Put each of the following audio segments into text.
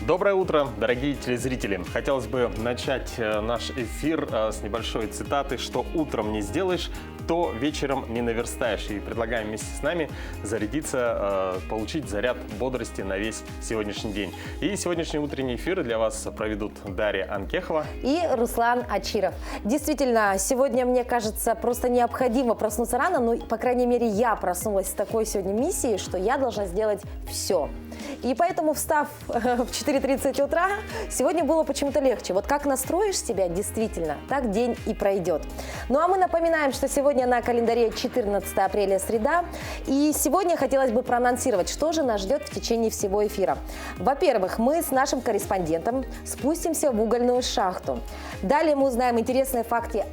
Доброе утро, дорогие телезрители! Хотелось бы начать наш эфир с небольшой цитаты: «Что утром не сделаешь, то вечером не наверстаешь». И предлагаем вместе с нами зарядиться, получить заряд бодрости на весь сегодняшний день. И сегодняшний утренний эфир для вас проведут Дарья Анкехова и Руслан Ачиров. Действительно, сегодня, мне кажется, просто необходимо проснуться рано, но, по крайней мере, я проснулась с такой сегодня миссией, что я должна сделать все. И поэтому, встав в 4:30 утра, сегодня было почему-то легче. Вот как настроишь себя, действительно, так день и пройдет. Ну а мы напоминаем, что сегодня на календаре 14 апреля, среда. И сегодня хотелось бы проанонсировать, что же нас ждет в течение всего эфира. Во-первых, мы с нашим корреспондентом спустимся в угольную шахту. Далее мы узнаем интересные факты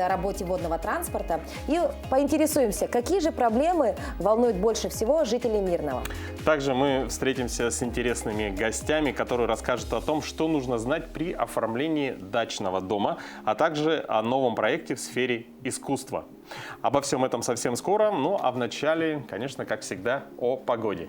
о работе водного транспорта и поинтересуемся, какие же проблемы волнуют больше всего жителей Мирного. Также мы встретимся с интересными гостями, которые расскажут о том, что нужно знать при оформлении дачного дома, а также о новом проекте в сфере искусства. Обо всем этом совсем скоро, ну а вначале, конечно, как всегда, о погоде.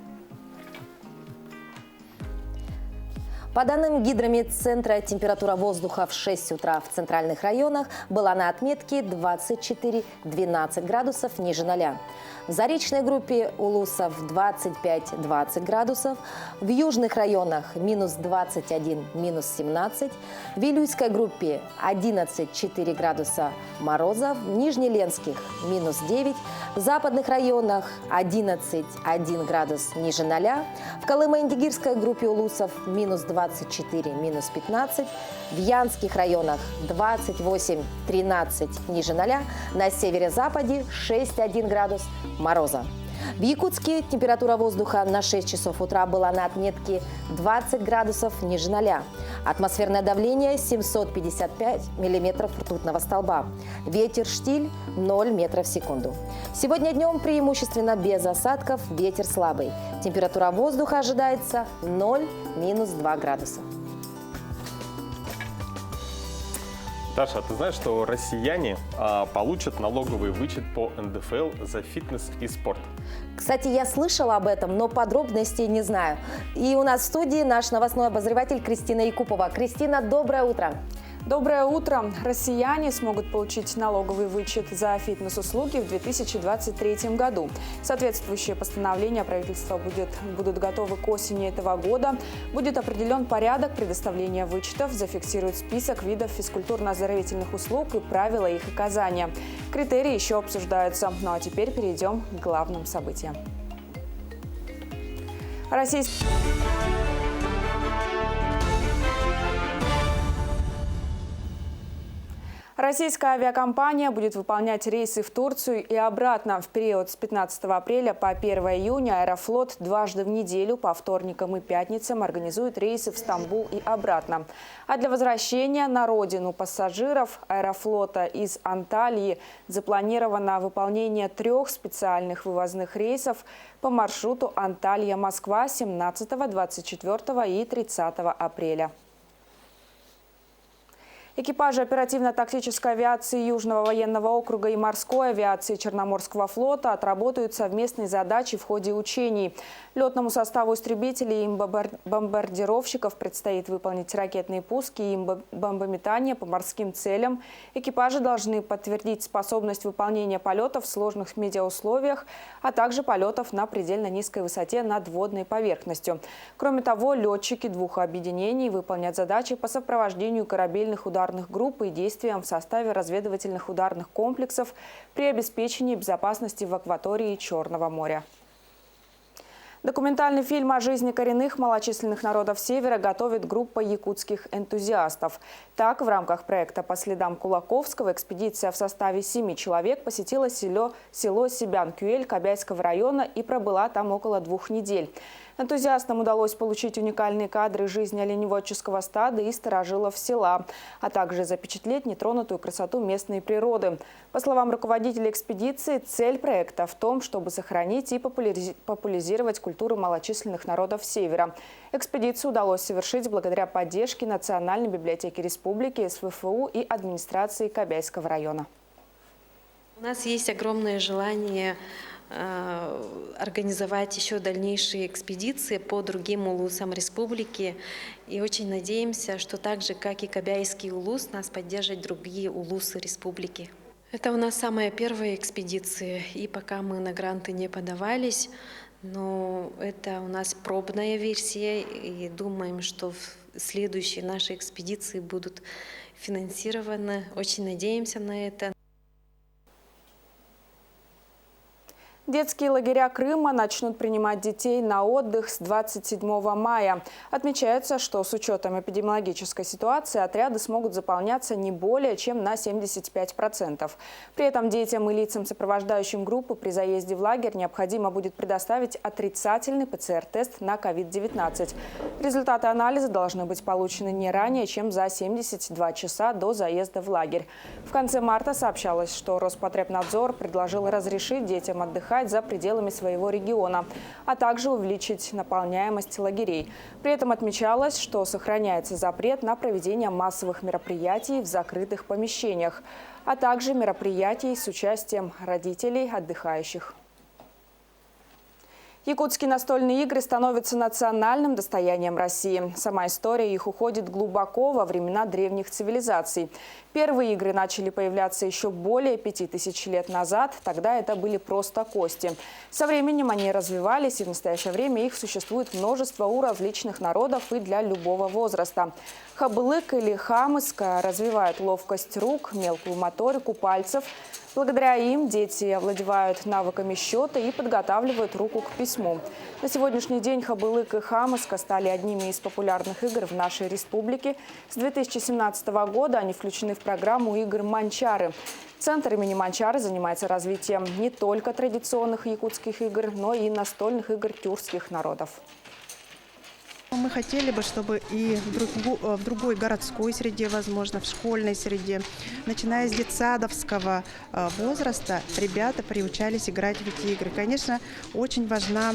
По данным Гидрометцентра, температура воздуха в 6 утра в центральных районах была на отметке 24-12 градусов ниже 0. В заречной группе Улусов 25-20 градусов, в южных районах минус 21, минус 17, в Вилюйской группе 11-4 градуса мороза, в Нижнеленских минус 9, в западных районах 11-1 градус ниже 0, в Колымо-Индигирской группе Улусов минус 24, минус 15, в Янских районах 28-13 ниже 0, на северо-западе 6-1 градус мороза. В Якутске температура воздуха на 6 часов утра была на отметке 20 градусов ниже 0. Атмосферное давление 755 миллиметров ртутного столба. Ветер штиль 0 метров в секунду. Сегодня днем преимущественно без осадков, ветер слабый. Температура воздуха ожидается 0-2 градуса. Таша, ты знаешь, что россияне получат налоговый вычет по НДФЛ за фитнес и спорт? Кстати, я слышала об этом, но подробностей не знаю. И у нас в студии наш новостной обозреватель Кристина Якупова. Кристина, доброе утро! Доброе утро! Россияне смогут получить налоговый вычет за фитнес-услуги в 2023 году. Соответствующее постановление правительства будут готовы к осени этого года. Будет определен порядок предоставления вычетов, зафиксирует список видов физкультурно-оздоровительных услуг и правила их оказания. Критерии еще обсуждаются. Ну а теперь перейдем к главным событиям. Российская авиакомпания будет выполнять рейсы в Турцию и обратно. В период с 15 апреля по 1 июня Аэрофлот дважды в неделю по вторникам и пятницам организует рейсы в Стамбул и обратно. А для возвращения на родину пассажиров Аэрофлота из Анталии запланировано выполнение 3 специальных вывозных рейсов по маршруту Анталья-Москва 17, 24 и 30 апреля. Экипажи оперативно-тактической авиации Южного военного округа и морской авиации Черноморского флота отработают совместные задачи в ходе учений. Летному составу истребителей и бомбардировщиков предстоит выполнить ракетные пуски и бомбометание по морским целям. Экипажи должны подтвердить способность выполнения полетов в сложных метеоусловиях, а также полетов на предельно низкой высоте над водной поверхностью. Кроме того, летчики 2 объединений выполнят задачи по сопровождению корабельных ударных групп и действиям в составе разведывательных ударных комплексов при обеспечении безопасности в акватории Черного моря. Документальный фильм о жизни коренных малочисленных народов Севера готовит группа якутских энтузиастов. Так, в рамках проекта «По следам Кулаковского» экспедиция в составе 7 человек посетила село Сибян-Кюэль Кобяйского района и пробыла там около 2 недель. Энтузиастам удалось получить уникальные кадры жизни оленеводческого стада и старожилов села, а также запечатлеть нетронутую красоту местной природы. По словам руководителя экспедиции, цель проекта в том, чтобы сохранить и популяризировать культуру малочисленных народов Севера. Экспедицию удалось совершить благодаря поддержке Национальной библиотеки республики, СВФУ и администрации Кобяйского района. У нас есть огромное желание организовать еще дальнейшие экспедиции по другим улусам республики. И очень надеемся, что так же, как и Кобяйский улус, нас поддержат другие улусы республики. Это у нас самая первая экспедиция, и пока мы на гранты не подавались, но это у нас пробная версия, и думаем, что следующие наши экспедиции будут финансированы. Очень надеемся на это. Детские лагеря Крыма начнут принимать детей на отдых с 27 мая. Отмечается, что с учетом эпидемиологической ситуации отряды смогут заполняться не более чем на 75%. При этом детям и лицам, сопровождающим группу при заезде в лагерь, необходимо будет предоставить отрицательный ПЦР-тест на COVID-19. Результаты анализа должны быть получены не ранее, чем за 72 часа до заезда в лагерь. В конце марта сообщалось, что Роспотребнадзор предложил разрешить детям отдыхать за пределами своего региона, а также увеличить наполняемость лагерей. При этом отмечалось, что сохраняется запрет на проведение массовых мероприятий в закрытых помещениях, а также мероприятий с участием родителей отдыхающих. Якутские настольные игры становятся национальным достоянием России. Сама история их уходит глубоко во времена древних цивилизаций. Первые игры начали появляться еще более 5000 лет назад. Тогда это были просто кости. Со временем они развивались, и в настоящее время их существует множество у различных народов и для любого возраста. Хабылык или хамыска развивают ловкость рук, мелкую моторику пальцев. Благодаря им дети овладевают навыками счета и подготавливают руку к письму. На сегодняшний день хабылык и хамыска стали одними из популярных игр в нашей республике. С 2017 года они включены в программу игр «Манчары». Центр имени Манчары занимается развитием не только традиционных якутских игр, но и настольных игр тюркских народов. Мы хотели бы, чтобы и в другой городской среде, возможно, в школьной среде, начиная с детсадовского возраста, ребята приучались играть в эти игры. Конечно, очень важна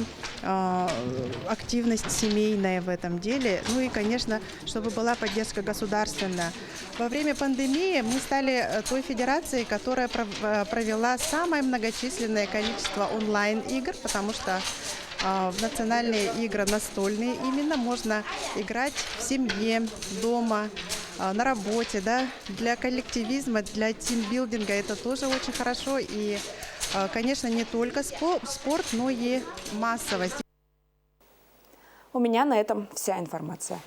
активность семейная в этом деле. Ну и, конечно, чтобы была поддержка государственная. Во время пандемии мы стали той федерацией, которая провела самое многочисленное количество онлайн-игр, потому что в национальные игры настольные именно можно играть в семье, дома, на работе, да, для коллективизма, для тимбилдинга это тоже очень хорошо. И, конечно, не только спорт, но и массовость. У меня на этом вся информация.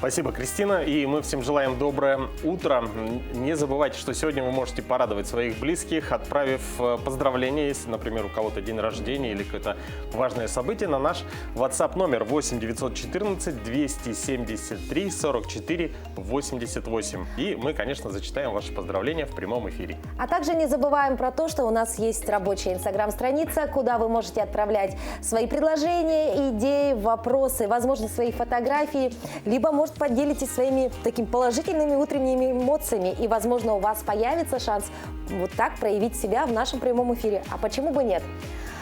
Спасибо, Кристина. И мы всем желаем доброе утро. Не забывайте, что сегодня вы можете порадовать своих близких, отправив поздравления, если, например, у кого-то день рождения или какое-то важное событие, на наш WhatsApp номер 8 914 273 44 88. И мы, конечно, зачитаем ваши поздравления в прямом эфире. А также не забываем про то, что у нас есть рабочая инстаграм-страница, куда вы можете отправлять свои предложения, идеи, вопросы, возможно, свои фотографии, либо, может, поделитесь своими такими положительными утренними эмоциями, и, возможно, у вас появится шанс вот так проявить себя в нашем прямом эфире. А почему бы нет?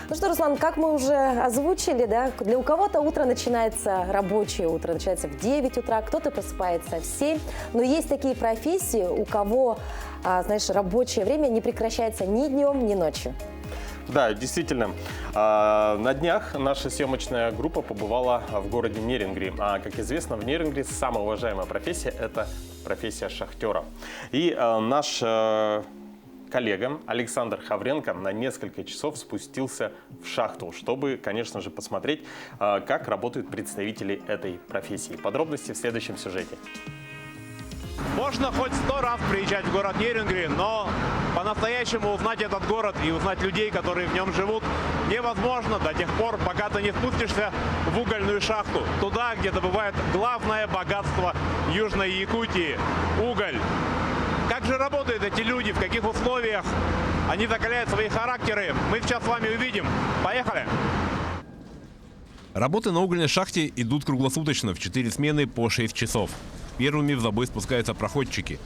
Ну что, Руслан, как мы уже озвучили, да, у кого-то утро начинается, рабочее утро начинается в 9 утра, кто-то просыпается в 7, но есть такие профессии, у кого, знаешь, рабочее время не прекращается ни днем, ни ночью. Да, действительно. На днях наша съемочная группа побывала в городе Нерюнгри. А, как известно, в Нерюнгри самая уважаемая профессия – это профессия шахтера. И наш коллега Александр Хавренко на несколько часов спустился в шахту, чтобы, конечно же, посмотреть, как работают представители этой профессии. Подробности в следующем сюжете. Можно хоть 100 раз приезжать в город Нерюнгри, но по-настоящему узнать этот город и узнать людей, которые в нем живут, невозможно до тех пор, пока ты не спустишься в угольную шахту. Туда, где добывают главное богатство Южной Якутии – уголь. Как же работают эти люди, в каких условиях они закаляют свои характеры, мы сейчас с вами увидим. Поехали! Работы на угольной шахте идут круглосуточно в 4 смены по 6 часов. Первыми в забой спускаются проходчики.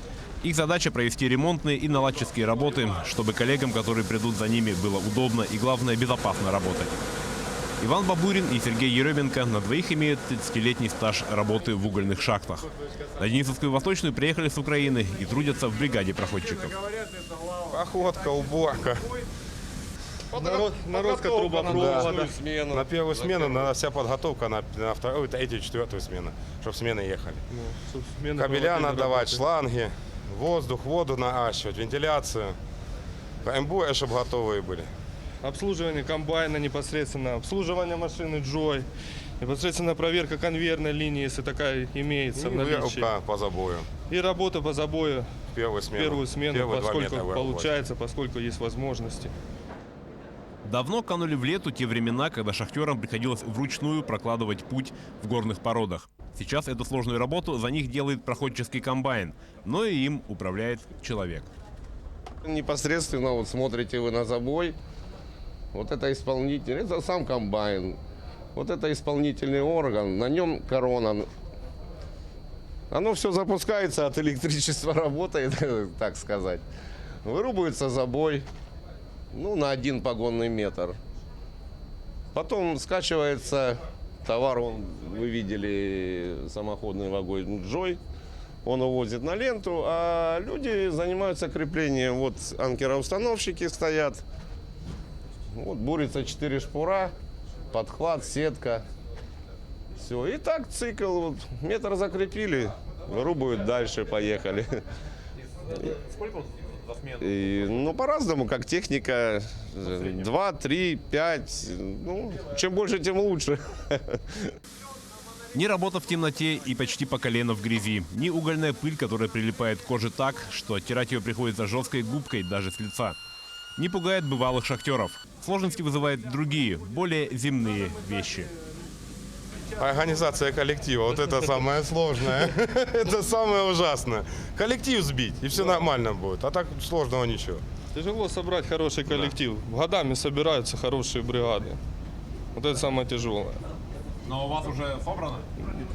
Их задача провести ремонтные и наладческие работы, чтобы коллегам, которые придут за ними, было удобно и, главное, безопасно работать. Иван Бабурин и Сергей Еременко на двоих имеют 30-летний стаж работы в угольных шахтах. На Денисовскую Восточную приехали с Украины и трудятся в бригаде проходчиков. Охотка, уборка. Народка, трубопровода. На первую смену надо вся подготовка, на вторую, третью, четвертую смену, чтобы смены ехали. Кабеля надо давать, шланги, воздух, воду наращивать, вентиляцию. МБУ, чтобы готовые были. Обслуживание комбайна непосредственно, обслуживание машины Джой, непосредственно проверка конвейерной линии, если такая имеется в наличии. Вырубка по забою. И работа по забою Первую смену. Первые 2 поскольку метра получается, поскольку есть возможности. Давно канули в лету те времена, когда шахтерам приходилось вручную прокладывать путь в горных породах. Сейчас эту сложную работу за них делает проходческий комбайн, но и им управляет человек. Непосредственно вот смотрите вы на забой, вот это исполнитель, это сам комбайн, вот это исполнительный орган, на нем корона. Оно все запускается, от электричества работает, так сказать. Вырубается забой, на 1 погонный метр. Потом скачивается товар, вы видели самоходный вагон Джой. Он увозит на ленту, а люди занимаются креплением. Вот анкероустановщики стоят. Вот бурится 4 шпура, подхват, сетка. Все. И так цикл. Вот, метр закрепили, вырубают дальше, поехали. Сколько за смену? По-разному, как техника. 2, 3, 5. Чем больше, тем лучше. Ни работа в темноте и почти по колено в грязи, ни угольная пыль, которая прилипает к коже так, что оттирать ее приходится жесткой губкой даже с лица. Не пугает бывалых шахтеров. Сложности вызывают другие, более земные вещи. Организация коллектива, вот это самое сложное. Это самое ужасное. Коллектив сбить, и все нормально будет. А так сложного ничего. Тяжело собрать хороший коллектив. Годами собираются хорошие бригады. Вот это самое тяжелое. Но у вас уже собрано?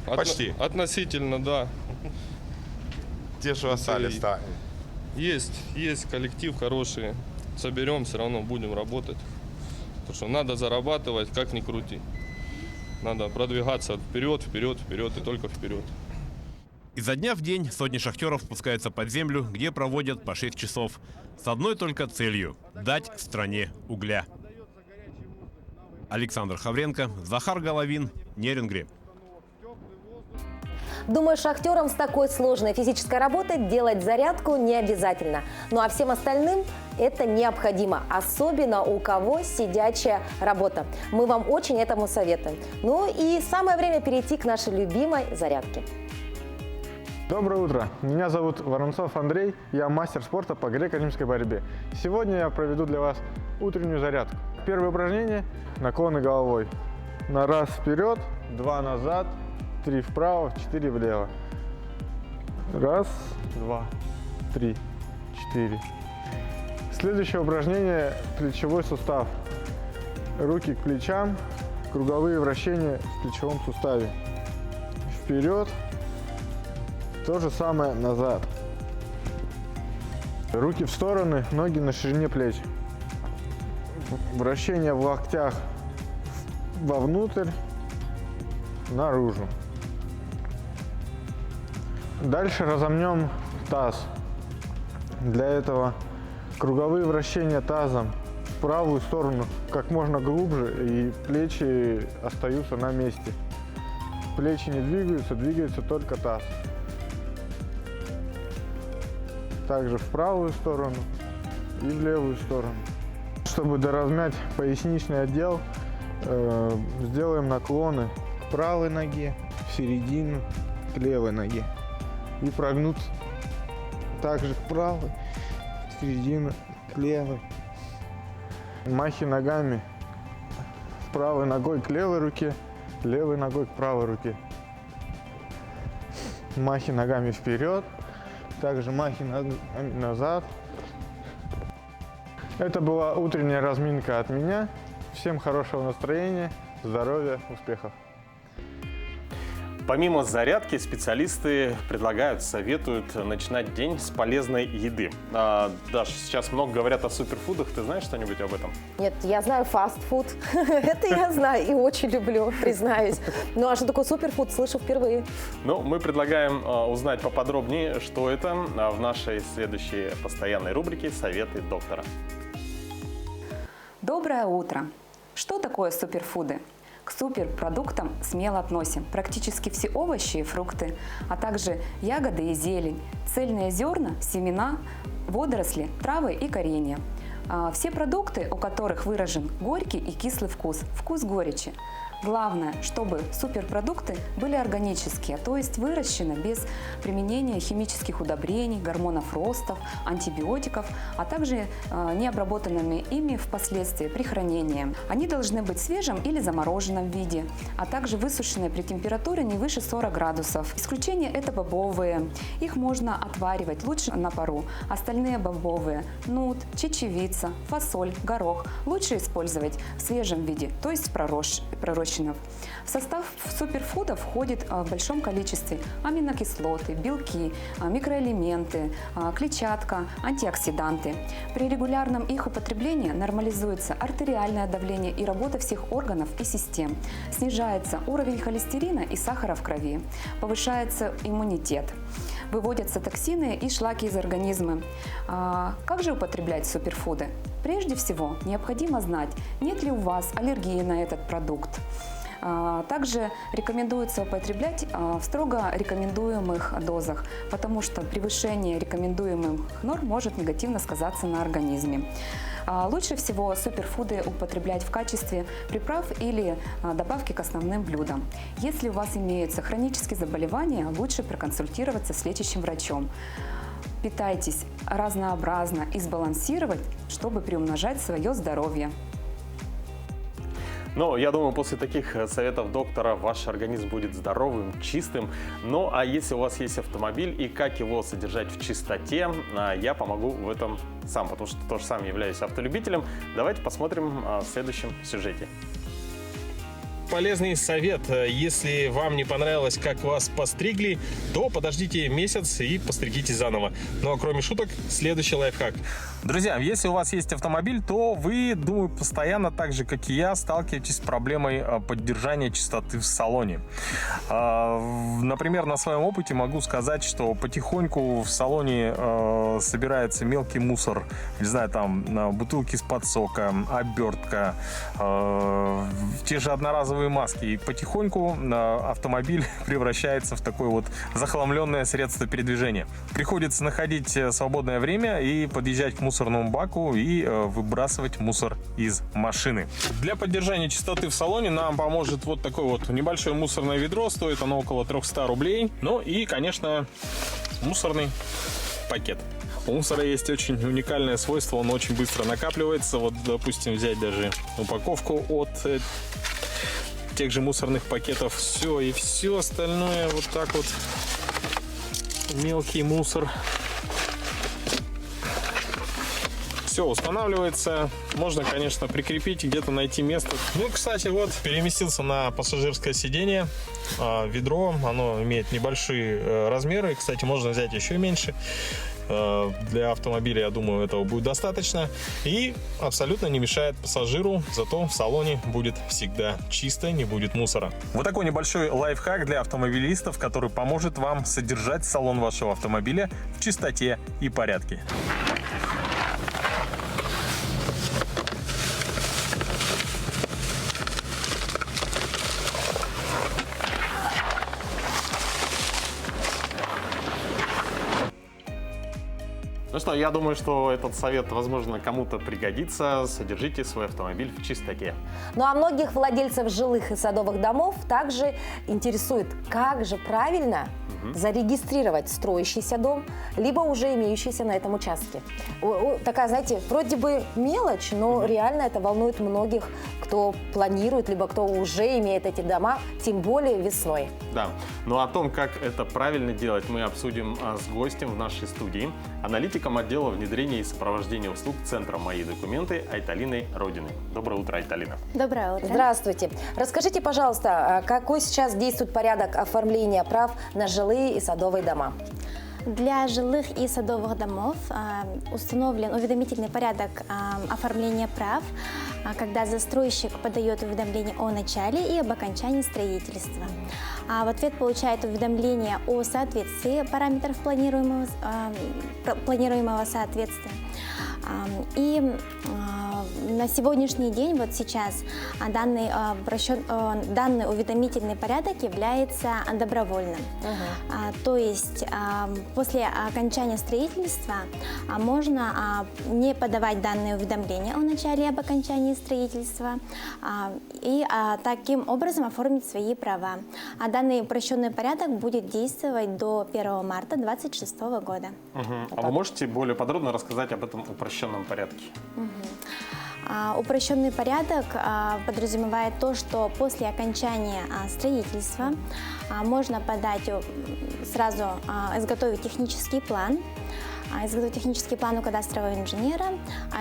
Почти. Относительно, да. Те, что остались, да. Есть коллектив хороший. Соберем, все равно будем работать. Потому что надо зарабатывать, как ни крути. Надо продвигаться вперед, вперед, вперед и только вперед. Изо дня в день сотни шахтеров спускаются под землю, где проводят по 6 часов. С одной только целью – дать стране угля. Александр Хавренко, Захар Головин, Нерюнгри. Думаю, шахтерам с такой сложной физической работой делать зарядку не обязательно. Ну а всем остальным это необходимо, особенно у кого сидячая работа. Мы вам очень этому советуем. Ну и самое время перейти к нашей любимой зарядке. Доброе утро! Меня зовут Воронцов Андрей, я мастер спорта по греко-римской борьбе. Сегодня я проведу для вас утреннюю зарядку. Первое упражнение – наклоны головой. На раз вперед, 2 назад, 3 вправо, 4 влево. Раз, 2, 3, 4. Следующее упражнение – плечевой сустав. Руки к плечам, круговые вращения в плечевом суставе. Вперед. То же самое назад. Руки в стороны, ноги на ширине плеч. Вращение в локтях вовнутрь, наружу. Дальше разомнем таз. Для этого круговые вращения тазом в правую сторону как можно глубже, и плечи остаются на месте. Плечи не двигаются, двигается только таз. Также в правую сторону и в левую сторону. Чтобы доразмять поясничный отдел, сделаем наклоны к правой ноге, в середину, к левой ноге. И прогнуться также к правой, в середину, к левой. Махи ногами. Правой ногой к левой руке, левой ногой к правой руке. Махи ногами вперед. Также махи назад. Это была утренняя разминка от меня. Всем хорошего настроения, здоровья, успехов. Помимо зарядки, специалисты предлагают, советуют начинать день с полезной еды. Даш, сейчас много говорят о суперфудах. Ты знаешь что-нибудь об этом? Нет, я знаю фастфуд. Это я знаю и очень люблю, признаюсь. Ну а что такое суперфуд, слышу впервые. Ну, мы предлагаем узнать поподробнее, что это в нашей следующей постоянной рубрике «Советы доктора». Доброе утро! Что такое суперфуды? К суперпродуктам смело относим практически все овощи и фрукты, а также ягоды и зелень, цельные зерна, семена, водоросли, травы и коренья. Все продукты, у которых выражен горький и кислый вкус, вкус горечи. Главное, чтобы суперпродукты были органические, то есть выращены без применения химических удобрений, гормонов роста, антибиотиков, а также необработанными ими впоследствии при хранении. Они должны быть в свежем или замороженном виде, а также высушенные при температуре не выше 40 градусов. Исключение – это бобовые. Их можно отваривать лучше на пару. Остальные бобовые – нут, чечевица, фасоль, горох – лучше использовать в свежем виде, то есть пророщенном. В состав суперфудов входит в большом количестве аминокислоты, белки, микроэлементы, клетчатка, антиоксиданты. При регулярном их употреблении нормализуется артериальное давление и работа всех органов и систем. Снижается уровень холестерина и сахара в крови. Повышается иммунитет. Выводятся токсины и шлаки из организма. Как же употреблять суперфуды? Прежде всего, необходимо знать, нет ли у вас аллергии на этот продукт. Также рекомендуется употреблять в строго рекомендуемых дозах, потому что превышение рекомендуемых норм может негативно сказаться на организме. Лучше всего суперфуды употреблять в качестве приправ или добавки к основным блюдам. Если у вас имеются хронические заболевания, лучше проконсультироваться с лечащим врачом. Питайтесь разнообразно и сбалансировать, чтобы приумножать свое здоровье. Ну, я думаю, после таких советов доктора ваш организм будет здоровым, чистым. Ну, а если у вас есть автомобиль и как его содержать в чистоте, я помогу в этом сам, потому что тоже сам являюсь автолюбителем. Давайте посмотрим в следующем сюжете. Полезный совет. Если вам не понравилось, как вас постригли, то подождите месяц и постригите заново. Ну а кроме шуток, следующий лайфхак. Друзья, если у вас есть автомобиль, то вы, думаю, постоянно, так же, как и я, сталкиваетесь с проблемой поддержания чистоты в салоне. Например, на своем опыте могу сказать, что потихоньку в салоне собирается мелкий мусор. Не знаю, там бутылки из-под сока, обертка, те же одноразовые маски. И потихоньку автомобиль превращается в такое вот захламленное средство передвижения. Приходится находить свободное время и подъезжать к мусорному баку и выбрасывать мусор из машины. Для поддержания чистоты в салоне нам поможет вот такое вот небольшое мусорное ведро. Стоит оно около 300 рублей. Ну и, конечно, мусорный пакет. У мусора есть очень уникальное свойство, он очень быстро накапливается. Вот, допустим, взять даже упаковку от тех же мусорных пакетов. Все, и все остальное вот так вот. Мелкий мусор. Все устанавливается. Можно, конечно, прикрепить и где-то найти место. Ну, кстати, вот переместился на пассажирское сиденье. Ведро, оно имеет небольшие размеры. Кстати, можно взять еще меньше. Для автомобиля, я думаю, этого будет достаточно. И абсолютно не мешает пассажиру. Зато в салоне будет всегда чисто, не будет мусора. Вот такой небольшой лайфхак для автомобилистов, который поможет вам содержать салон вашего автомобиля в чистоте и порядке. Ну что, я думаю, что этот совет, возможно, кому-то пригодится. Содержите свой автомобиль в чистоте. Ну а многих владельцев жилых и садовых домов также интересует, как же правильно зарегистрировать строящийся дом, либо уже имеющийся на этом участке. Такая, знаете, вроде бы мелочь, но реально это волнует многих, кто планирует, либо кто уже имеет эти дома, тем более весной. Да, но о том, как это правильно делать, мы обсудим с гостем в нашей студии. Аналитик аналитиком отдела внедрения и сопровождения услуг Центра «Мои документы» Айталиной Родиной. Доброе утро, Айталина. Доброе утро. Здравствуйте. Расскажите, пожалуйста, какой сейчас действует порядок оформления прав на жилые и садовые дома? Для жилых и садовых домов установлен уведомительный порядок оформления прав, когда застройщик подает уведомление о начале и об окончании строительства. В ответ получает уведомление о соответствии параметров планируемого соответствия. И на сегодняшний день, вот сейчас, данный уведомительный порядок является добровольным. То есть после окончания строительства можно не подавать данные уведомления о начале и об окончании строительства и таким образом оформить свои права. Данный упрощенный порядок будет действовать до 1 марта 2026 года. А вы можете более подробно рассказать об этом упрощенном порядке? Упрощенный порядок подразумевает то, что после окончания строительства можно сразу изготовить технический план у кадастрового инженера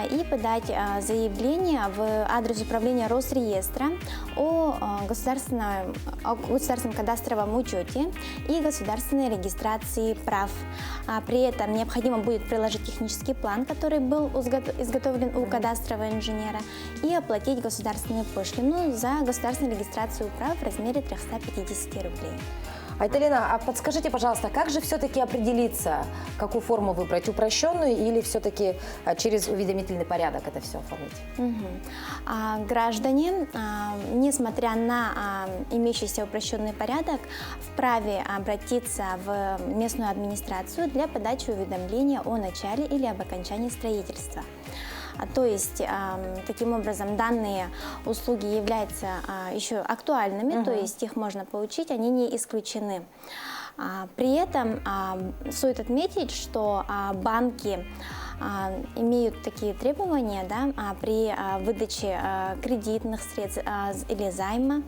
и подать заявление в адрес управления Росреестра о государственном кадастровом учете и государственной регистрации прав. При этом необходимо будет приложить технический план, который был изготовлен у кадастрового инженера, и оплатить государственную пошлину за государственную регистрацию прав в размере 350 рублей. Айталина, а подскажите, пожалуйста, как же все-таки определиться, какую форму выбрать, упрощенную или все-таки через уведомительный порядок это все оформить? Граждане, несмотря на имеющийся упрощенный порядок, вправе обратиться в местную администрацию для подачи уведомления о начале или об окончании строительства. То есть, таким образом, данные услуги являются еще актуальными, то есть их можно получить, они не исключены. При этом стоит отметить, что банки имеют такие требования при выдаче кредитных средств или займа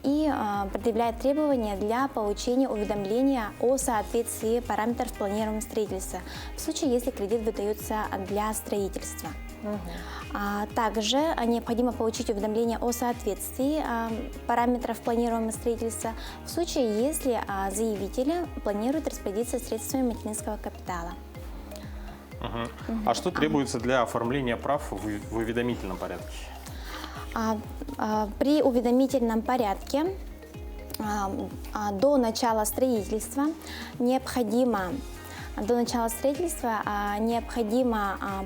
и предъявляют требования для получения уведомления о соответствии параметров планируемого строительства в случае, если кредит выдается для строительства. Также необходимо получить уведомление о соответствии параметров планируемого строительства в случае, если заявители планируют распорядиться средствами материнского капитала. А что требуется для оформления прав в уведомительном порядке? При уведомительном порядке до начала строительства необходимо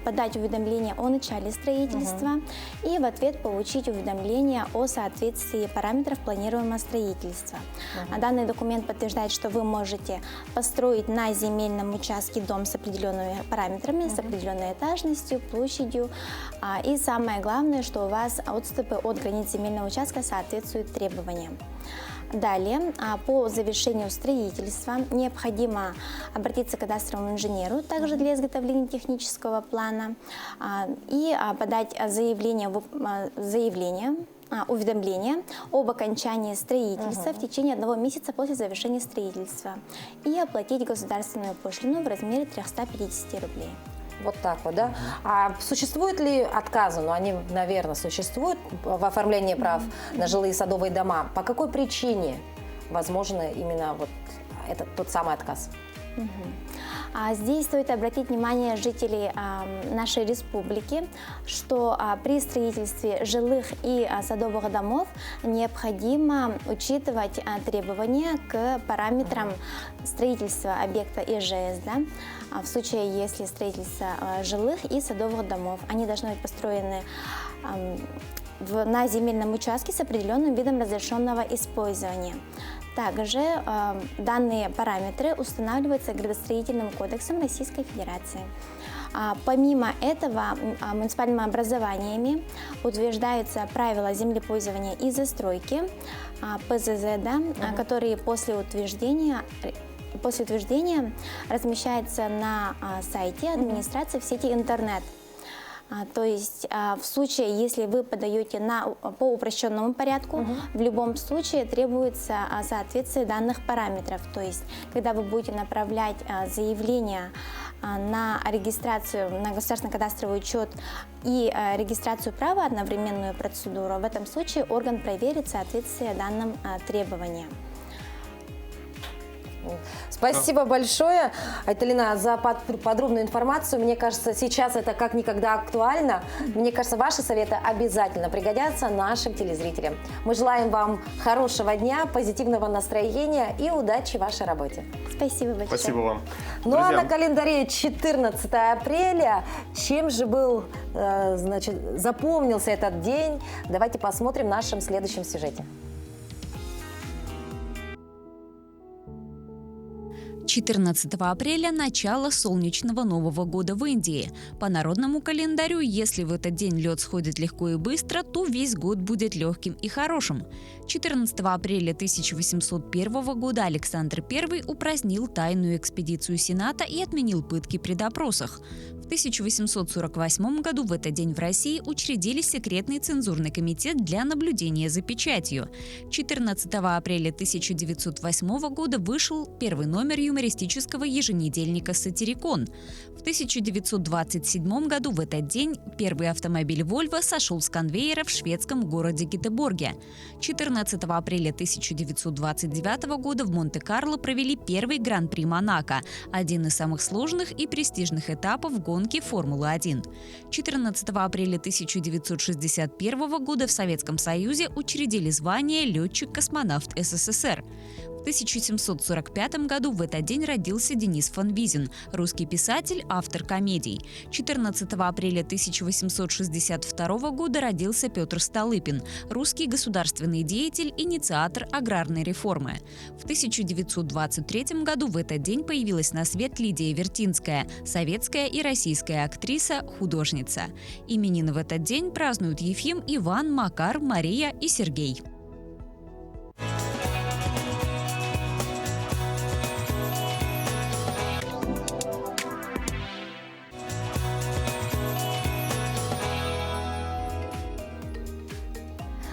подать уведомление о начале строительства и в ответ получить уведомление о соответствии параметров планируемого строительства. Данный документ подтверждает, что вы можете построить на земельном участке дом с определенными параметрами, с определенной этажностью, площадью. И самое главное, что у вас отступы от границ земельного участка соответствуют требованиям. Далее, по завершению строительства необходимо обратиться к кадастровому инженеру, также для изготовления технического плана, и подать уведомление об окончании строительства в течение 1 месяца после завершения строительства и оплатить государственную пошлину в размере 350 рублей. Вот так вот, да? А существуют ли отказы? Ну, они, наверное, существуют в оформлении прав на жилые садовые дома. По какой причине возможно именно вот тот самый отказ? Здесь стоит обратить внимание жителей нашей республики, что при строительстве жилых и садовых домов необходимо учитывать требования к параметрам строительства объекта ИЖС. В случае, если строительство жилых и садовых домов, они должны быть построены на земельном участке с определенным видом разрешенного использования. Также данные параметры устанавливаются Градостроительным кодексом Российской Федерации. Помимо этого, муниципальными образованиями утверждаются правила землепользования и застройки, ПЗЗ, которые после утверждения размещаются на сайте администрации в сети интернет. То есть в случае, если вы подаете по упрощенному порядку, в любом случае требуется соответствие данных параметров. То есть, когда вы будете направлять заявление на регистрацию, на государственный кадастровый учет и регистрацию права, одновременную процедуру, в этом случае орган проверит соответствие данным требованиям. Спасибо большое, Айталина, за подробную информацию. Мне кажется, сейчас это как никогда актуально. Мне кажется, ваши советы обязательно пригодятся нашим телезрителям. Мы желаем вам хорошего дня, позитивного настроения и удачи в вашей работе. Спасибо большое. Спасибо вам. Ну а на календаре 14 апреля. Чем же был, запомнился этот день? Давайте посмотрим в нашем следующем сюжете. 14 апреля – начало солнечного Нового года в Индии. По народному календарю, если в этот день лед сходит легко и быстро, то весь год будет легким и хорошим. 14 апреля 1801 года Александр I упразднил тайную экспедицию Сената и отменил пытки при допросах. В 1848 году в этот день в России учредили секретный цензурный комитет для наблюдения за печатью. 14 апреля 1908 года вышел первый номер юмористического еженедельника «Сатирикон». В 1927 году в этот день первый автомобиль Volvo сошел с конвейера в шведском городе Гетеборге. 14 апреля 1929 года в Монте-Карло провели первый Гран-при Монако, один из самых сложных и престижных этапов гонки Формулы-1. 14 апреля 1961 года в Советском Союзе учредили звание «Летчик-космонавт СССР». В 1745 году в этот день родился Денис Фонвизин, русский писатель, автор комедий. 14 апреля 1862 года родился Петр Столыпин, русский государственный деятель, инициатор аграрной реформы. В 1923 году в этот день появилась на свет Лидия Вертинская, советская и российская актриса, художница. Именины в этот день празднуют Ефим, Иван, Макар, Мария и Сергей.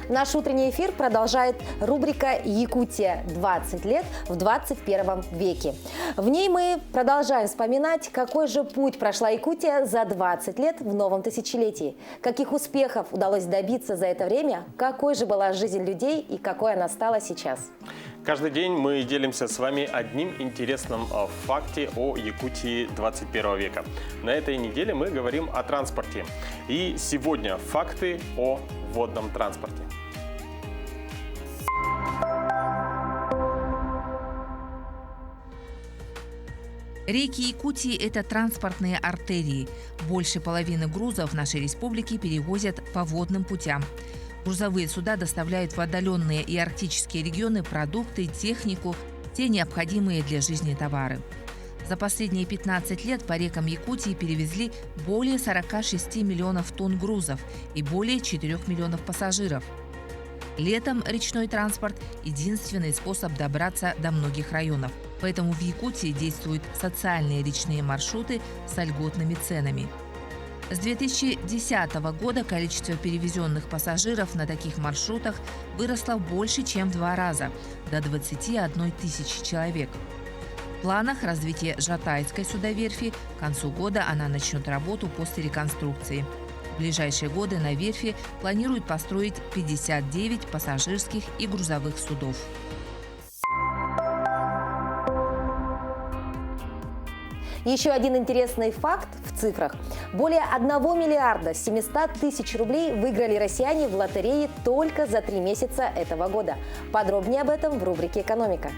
Наш утренний эфир продолжает рубрика «Якутия. 20 лет в 21 веке». В ней мы продолжаем вспоминать, какой же путь прошла Якутия за 20 лет в новом тысячелетии, каких успехов удалось добиться за это время, какой же была жизнь людей и какой она стала сейчас. Каждый день мы делимся с вами одним интересным факте о Якутии 21 века. На этой неделе мы говорим о транспорте. И сегодня факты о водном транспорте. Реки Якутии – это транспортные артерии. Больше половины грузов в нашей республике перевозят по водным путям. Грузовые суда доставляют в отдаленные и арктические регионы продукты, технику, те необходимые для жизни товары. За последние 15 лет по рекам Якутии перевезли более 46 миллионов тонн грузов и более 4 миллионов пассажиров. Летом речной транспорт – единственный способ добраться до многих районов. Поэтому в Якутии действуют социальные речные маршруты с льготными ценами. С 2010 года количество перевезенных пассажиров на таких маршрутах выросло больше, чем в 2 раза – до 21 тысячи человек. В планах развитие Жатайской судоверфи. К концу года она начнет работу после реконструкции. В ближайшие годы на верфи планируют построить 59 пассажирских и грузовых судов. Еще один интересный факт в цифрах. Более 1 миллиарда 700 тысяч рублей выиграли россияне в лотерее только за 3 месяца этого года. Подробнее об этом в рубрике «Экономика».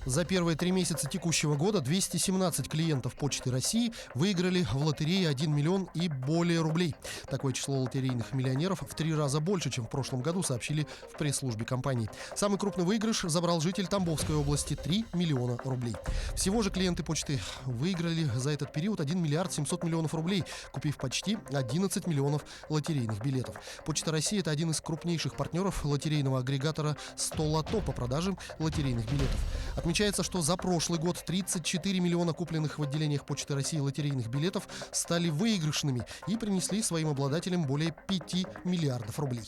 За первые 3 месяца текущего года 217 клиентов Почты России выиграли в лотерее 1 миллион и более рублей. Такое число лотерейных миллионеров в 3 раза больше, чем в прошлом году, сообщили в пресс-службе компании. Самый крупный выигрыш забрал житель Тамбовской области – 3 миллиона рублей. Всего же клиенты Почты выиграли за этот период 1 миллиард 700 миллионов рублей, купив почти 11 миллионов лотерейных билетов. Почта России – это один из крупнейших партнеров лотерейного агрегатора 100 Лото по продаже лотерейных билетов. Отмечается, что за прошлый год 34 миллиона купленных в отделениях Почты России лотерейных билетов стали выигрышными и принесли своим обладателям более 5 миллиардов рублей.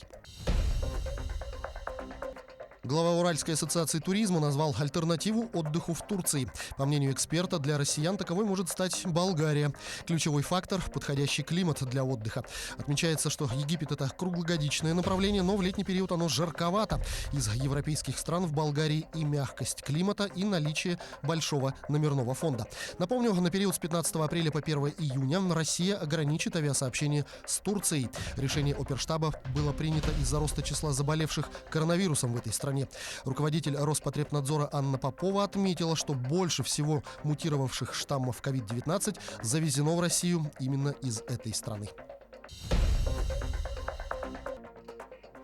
Глава Уральской ассоциации туризма назвал альтернативу отдыху в Турции. По мнению эксперта, для россиян таковой может стать Болгария. Ключевой фактор – подходящий климат для отдыха. Отмечается, что Египет – это круглогодичное направление, но в летний период оно жарковато. Из европейских стран в Болгарии и мягкость климата, и наличие большого номерного фонда. Напомню, на период с 15 апреля по 1 июня Россия ограничит авиасообщение с Турцией. Решение оперштаба было принято из-за роста числа заболевших коронавирусом в этой стране. Руководитель Роспотребнадзора Анна Попова отметила, что больше всего мутировавших штаммов COVID-19 завезено в Россию именно из этой страны.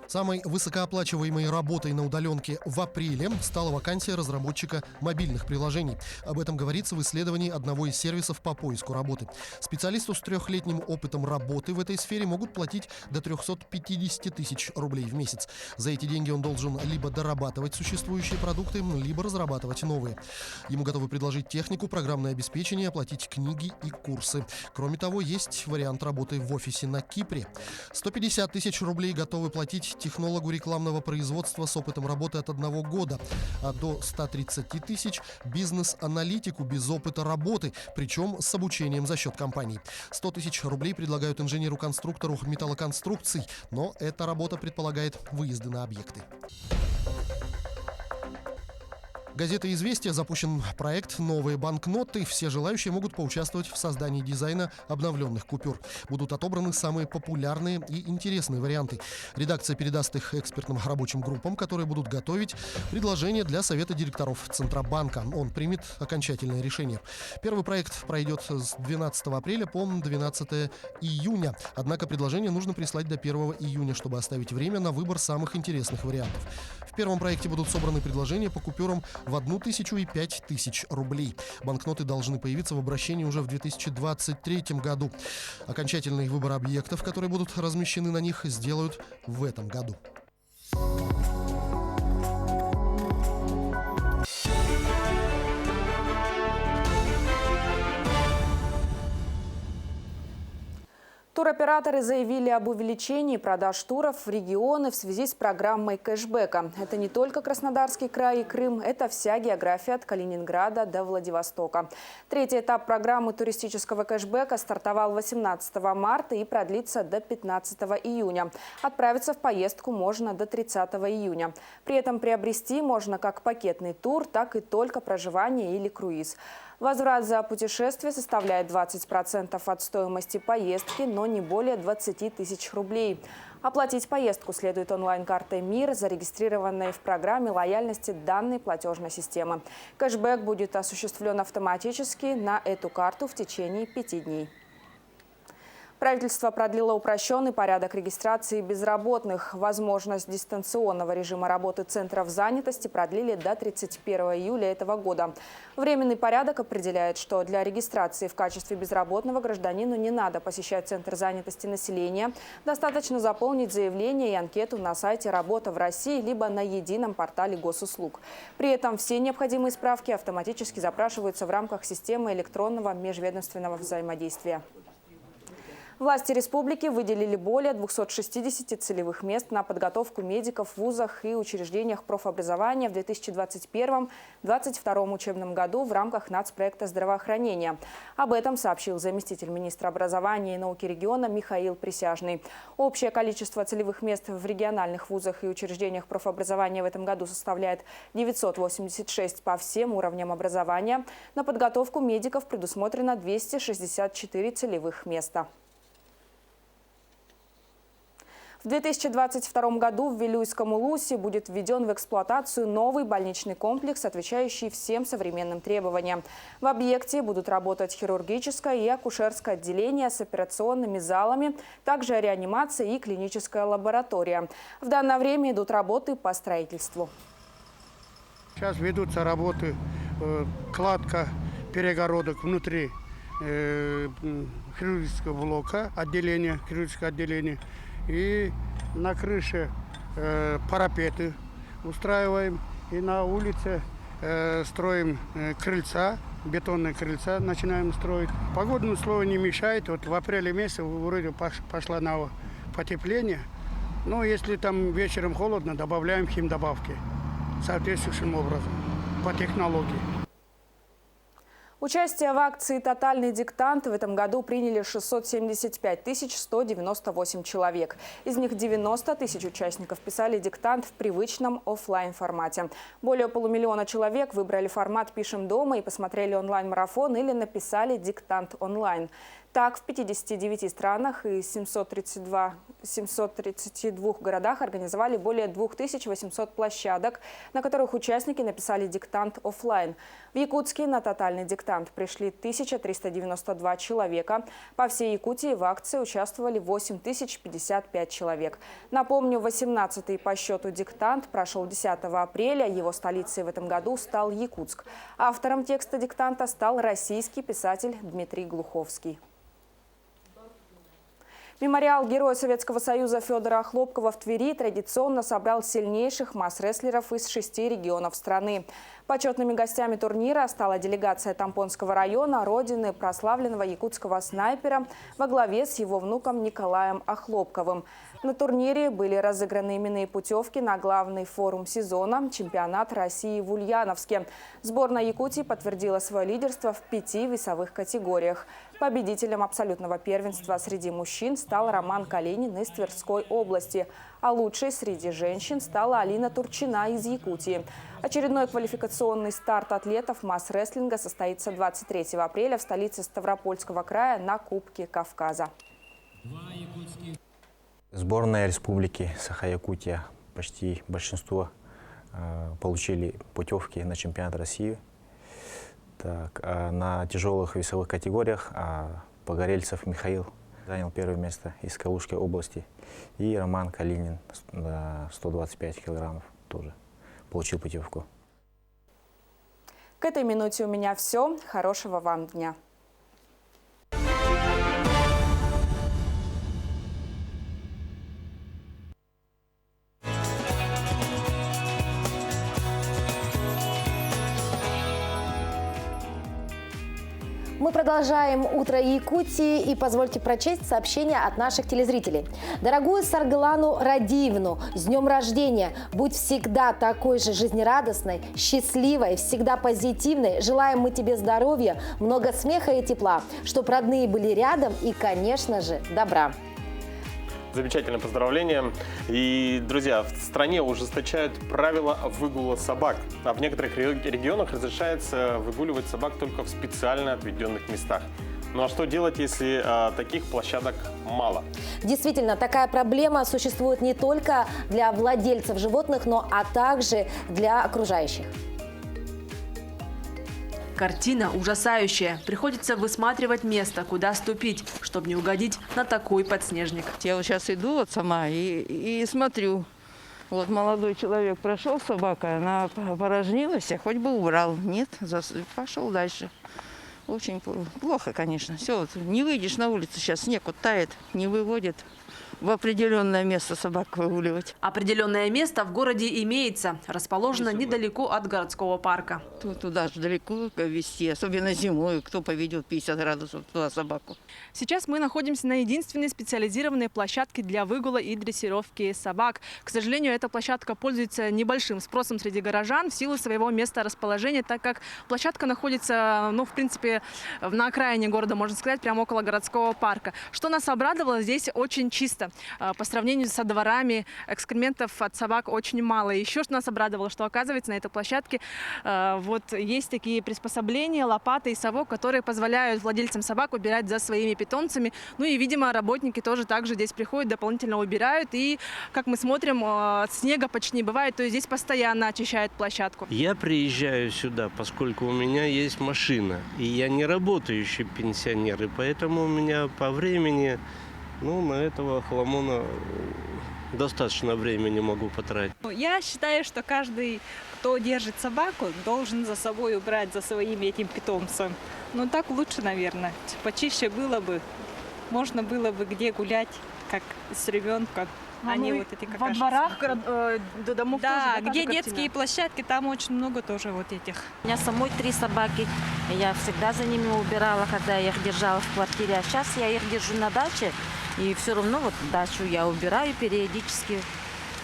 Самой высокооплачиваемой работой на удаленке в апреле стала вакансия разработчика мобильных приложений. Об этом говорится в исследовании одного из сервисов по поиску работы. Специалисту с 3-летним опытом работы в этой сфере могут платить до 350 тысяч рублей в месяц. За эти деньги он должен либо дорабатывать существующие продукты, либо разрабатывать новые. Ему готовы предложить технику, программное обеспечение, оплатить книги и курсы. Кроме того, есть вариант работы в офисе на Кипре. 150 тысяч рублей готовы платить технологу рекламного производства с опытом работы от 1 года, а до 130 тысяч бизнес-аналитику без опыта работы, причем с обучением за счет компаний. 100 тысяч рублей предлагают инженеру-конструктору металлоконструкций, но эта работа предполагает выезды на объекты. Газета «Известия» запущен проект «Новые банкноты». Все желающие могут поучаствовать в создании дизайна обновленных купюр. Будут отобраны самые популярные и интересные варианты. Редакция передаст их экспертным рабочим группам, которые будут готовить предложения для Совета директоров Центробанка. Он примет окончательное решение. Первый проект пройдет с 12 апреля по 12 июня. Однако предложение нужно прислать до 1 июня, чтобы оставить время на выбор самых интересных вариантов. В первом проекте будут собраны предложения по купюрам в 1000 и 5000 рублей. Банкноты должны появиться в обращении уже в 2023 году. Окончательный выбор объектов, которые будут размещены на них, сделают в этом году. Туроператоры заявили об увеличении продаж туров в регионы в связи с программой кэшбэка. Это не только Краснодарский край и Крым, это вся география от Калининграда до Владивостока. Третий этап программы туристического кэшбэка стартовал 18 марта и продлится до 15 июня. Отправиться в поездку можно до 30 июня. При этом приобрести можно как пакетный тур, так и только проживание или круиз. Возврат за путешествие составляет 20% от стоимости поездки, но не более 20 тысяч рублей. Оплатить поездку следует онлайн-картой МИР, зарегистрированной в программе лояльности данной платежной системы. Кэшбэк будет осуществлен автоматически на эту карту в течение 5 дней. Правительство продлило упрощенный порядок регистрации безработных. Возможность дистанционного режима работы центров занятости продлили до 31 июля этого года. Временный порядок определяет, что для регистрации в качестве безработного гражданину не надо посещать центр занятости населения. Достаточно заполнить заявление и анкету на сайте «Работа в России» либо на едином портале госуслуг. При этом все необходимые справки автоматически запрашиваются в рамках системы электронного межведомственного взаимодействия. Власти республики выделили более 260 целевых мест на подготовку медиков в вузах и учреждениях профобразования в 2021-2022 учебном году в рамках нацпроекта здравоохранения. Об этом сообщил заместитель министра образования и науки региона Михаил Присяжный. Общее количество целевых мест в региональных вузах и учреждениях профобразования в этом году составляет 986 по всем уровням образования. На подготовку медиков предусмотрено 264 целевых места. В 2022 году в Вилюйском Улусе будет введен в эксплуатацию новый больничный комплекс, отвечающий всем современным требованиям. В объекте будут работать хирургическое и акушерское отделение с операционными залами, также реанимация и клиническая лаборатория. В данное время идут работы по строительству. Сейчас ведутся работы, кладка перегородок внутри хирургического блока, хирургического отделения. И на крыше парапеты устраиваем. И на улице строим крыльца, бетонные крыльца начинаем строить. Погодные условия не мешают. Вот в апреле месяце вроде пошла на потепление. Но если там вечером холодно, добавляем химдобавки. соответствующим образом по технологии. Участие в акции «Тотальный диктант» в этом году приняли 675 198 человек. Из них 90 тысяч участников писали диктант в привычном офлайн формате. Более полумиллиона человек выбрали формат «Пишем дома» и посмотрели онлайн-марафон или написали диктант онлайн. Так, в 59 странах и 732 городах организовали более 2800 площадок, на которых участники написали диктант офлайн. В Якутске на тотальный диктант пришли 1392 человека. По всей Якутии в акции участвовали 8055 человек. Напомню, 18-й по счету диктант прошел 10 апреля. Его столицей в этом году стал Якутск. Автором текста диктанта стал российский писатель Дмитрий Глуховский. Мемориал Героя Советского Союза Федора Хлопкова в Твери традиционно собрал сильнейших масс-рестлеров из 6 регионов страны. Почетными гостями турнира стала делегация Тампонского района, родины прославленного якутского снайпера во главе с его внуком Николаем Охлопковым. На турнире были разыграны именные путевки на главный форум сезона – чемпионат России в Ульяновске. Сборная Якутии подтвердила свое лидерство в 5 весовых категориях. Победителем абсолютного первенства среди мужчин стал Роман Калинин из Тверской области, а лучшей среди женщин стала Алина Турчина из Якутии. Очередной квалификационный старт атлетов масс-рестлинга состоится 23 апреля в столице Ставропольского края на Кубке Кавказа. Сборная Республики Саха-Якутия, почти большинство получили путевки на чемпионат России. Так, на тяжелых весовых категориях Погорельцев Михаил занял первое место из Калужской области. И Роман Калинин, 125 килограммов, тоже получил путевку. К этой минуте у меня все. Хорошего вам дня. Мы продолжаем «Утро Якутии» и позвольте прочесть сообщение от наших телезрителей. Дорогую Саргалану Радиевну, с днем рождения! Будь всегда такой же жизнерадостной, счастливой, всегда позитивной. Желаем мы тебе здоровья, много смеха и тепла, чтобы родные были рядом и, конечно же, добра. Замечательное поздравление. И, друзья, в стране ужесточают правила выгула собак. А в некоторых регионах разрешается выгуливать собак только в специально отведенных местах. Ну а что делать, если таких площадок мало? Действительно, такая проблема существует не только для владельцев животных, но также для окружающих. Картина ужасающая. Приходится высматривать место, куда ступить, чтобы не угодить на такой подснежник. Я вот сейчас иду вот сама и смотрю. Вот молодой человек прошел с собакой, она порожнилась, хоть бы убрал. Нет, пошел дальше. Очень плохо, конечно. Все, вот, не выйдешь на улицу, сейчас снег вот тает, не выводит. В определенное место собак выгуливать. Определенное место в городе имеется. Расположено недалеко от городского парка. Туда же далеко везти, особенно зимой. Кто поведет 50 градусов туда собаку? Сейчас мы находимся на единственной специализированной площадке для выгула и дрессировки собак. К сожалению, эта площадка пользуется небольшим спросом среди горожан в силу своего места расположения, так как площадка находится, в принципе, на окраине города, можно сказать, прямо около городского парка. Что нас обрадовало, здесь очень чисто. По сравнению со дворами экскрементов от собак очень мало. Еще что нас обрадовало, что оказывается на этой площадке есть такие приспособления, лопаты и совок, которые позволяют владельцам собак убирать за своими питомцами. Ну и, видимо, работники тоже также здесь приходят, дополнительно убирают. И, как мы смотрим, снега почти не бывает, то есть здесь постоянно очищают площадку. Я приезжаю сюда, поскольку у меня есть машина, и я не работающий пенсионер, и поэтому у меня по времени... на этого хламона достаточно времени могу потратить. Я считаю, что каждый, кто держит собаку, должен за собой убрать за своим этим питомцем. Так лучше, наверное. Почище было бы. Можно было бы где гулять, как с ребенком. Они вот эти какашки. Во дворах до домов да, тоже, где детские площадки, там очень много тоже вот этих. У меня самой 3 собаки. Я всегда за ними убирала, когда я их держала в квартире. А сейчас я их держу на даче. И все равно дачу я убираю периодически.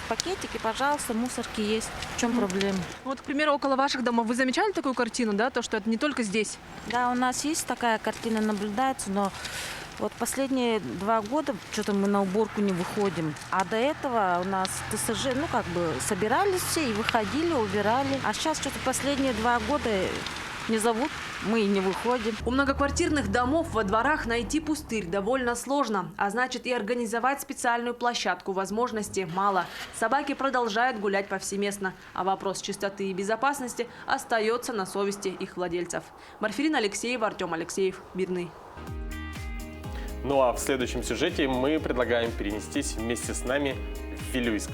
пакетики, пожалуйста, мусорки есть. В чем проблема? Вот, к примеру, около ваших домов вы замечали такую картину, да, то, что это не только здесь? Да, у нас есть такая картина, наблюдается, но вот последние 2 года что-то мы на уборку не выходим. А до этого у нас ТСЖ, собирались все и выходили, убирали. А сейчас что-то последние 2 года не зовут, мы и не выходим. У многоквартирных домов во дворах найти пустырь довольно сложно, а значит и организовать специальную площадку возможностей мало. Собаки продолжают гулять повсеместно, а вопрос чистоты и безопасности остается на совести их владельцев. Марфирина Алексеева, Артем Алексеев, Мирный. Ну а в следующем сюжете мы предлагаем перенестись вместе с нами в Вилюйск.